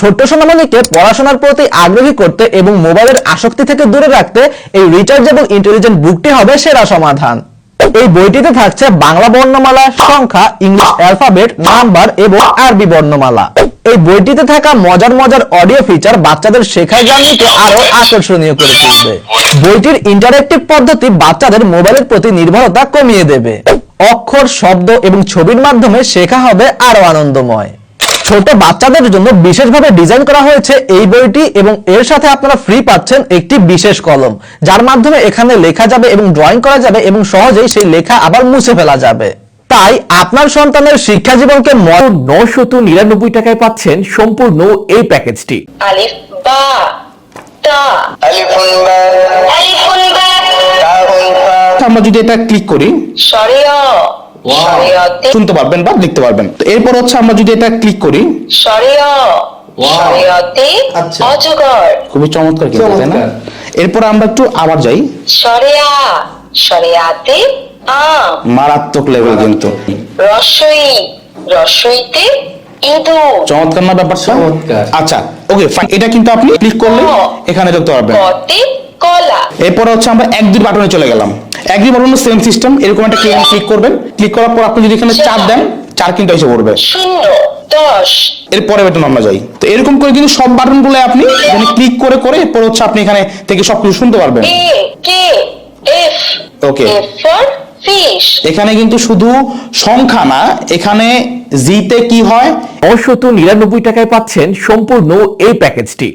ছোট্ট সোনামণিকে পড়াশোনার প্রতি আগ্রহী করতে এবং মোবাইলের আসক্তি থেকে দূরে রাখতে এই রিচার্জেবল ইন্টেলিজেন্ট বুকটি হবে সেরা সমাধান। এই বইটিতে থাকছে বাংলা বর্ণমালা, সংখ্যা, ইংলিশ অ্যালফাবেট, নাম্বার এবং আরবি বর্ণমালা। এই বইটিতে থাকা মজার মজার অডিও ফিচার বাচ্চাদের শেখার জার্নিকে আরো আকর্ষণীয় করে তুলবে। বইটির ইন্টারেক্টিভ পদ্ধতি বাচ্চাদের মোবাইলের প্রতি নির্ভরতা কমিয়ে দেবে। অক্ষর, শব্দ এবং ছবির মাধ্যমে শেখা হবে আরো আনন্দময়। ছোট বাচ্চাদের জন্য বিশেষভাবে ডিজাইন করা হয়েছে এই বইটি এবং এর সাথে আপনারা ফ্রি পাচ্ছেন একটি বিশেষ কলম, যার মাধ্যমে এখানে লেখা যাবে এবং ড্রয়িং করা যাবে এবং সহজেই সেই লেখা আবার মুছে ফেলা যাবে। তাই আপনার সন্তানের শিক্ষা জীবনকে 999 টাকায় পাচ্ছেন সম্পূর্ণ এই প্যাকেজটি। আলিফ বা তা আলিফুন বা আলিফুন বা তাউন ফা। আমরা যদি এটা ক্লিক করি শরিয়া শরিয়াতে শুনতে পারবেন বা দেখতে পারবেন। তো এরপর হচ্ছে আমরা যদি এটা ক্লিক করি, শরিয়া শরিয়াতে আচ্ছা। অজগর খুবই চমৎকার কিন্তু, তাই না? এরপর আমরা একটু আবার যাই, শরিয়া শরিয়াতে আম মারাত্মক লেভেল কিন্তু। রসই রসইতে ইঁদুর চমৎকার না ব্যাপারটা? আচ্ছা ওকে ফাইন, এটা কিন্তু আপনি ক্লিক করলে এখানে দেখতে পারবেন। কতে কলা এরপর হচ্ছে আমরা 1-2 বাটনে চলে গেলাম। 1-2 বাটনের সেম সিস্টেম, এরকম একটা ক্লিক করবেন। ক্লিক করার পর আপনি যদি এখানে 4 দেন, 4 কিন্তু এসে পড়বে। 0 10 এরপরে বাটন আমরা যাই। তো এরকম করে কিন্তু সব বাটনগুলো আপনি এখানে ক্লিক করে করে এরপর হচ্ছে আপনি এখানে থেকে সবকিছু শুনতে পারবেন। A K F okay. F for fish এখানে কিন্তু শুধু সংখ্যা না, এখানে জিতে কি হয় 999 টাকায় পাচ্ছেন সম্পূর্ণ এই প্যাকেজটি।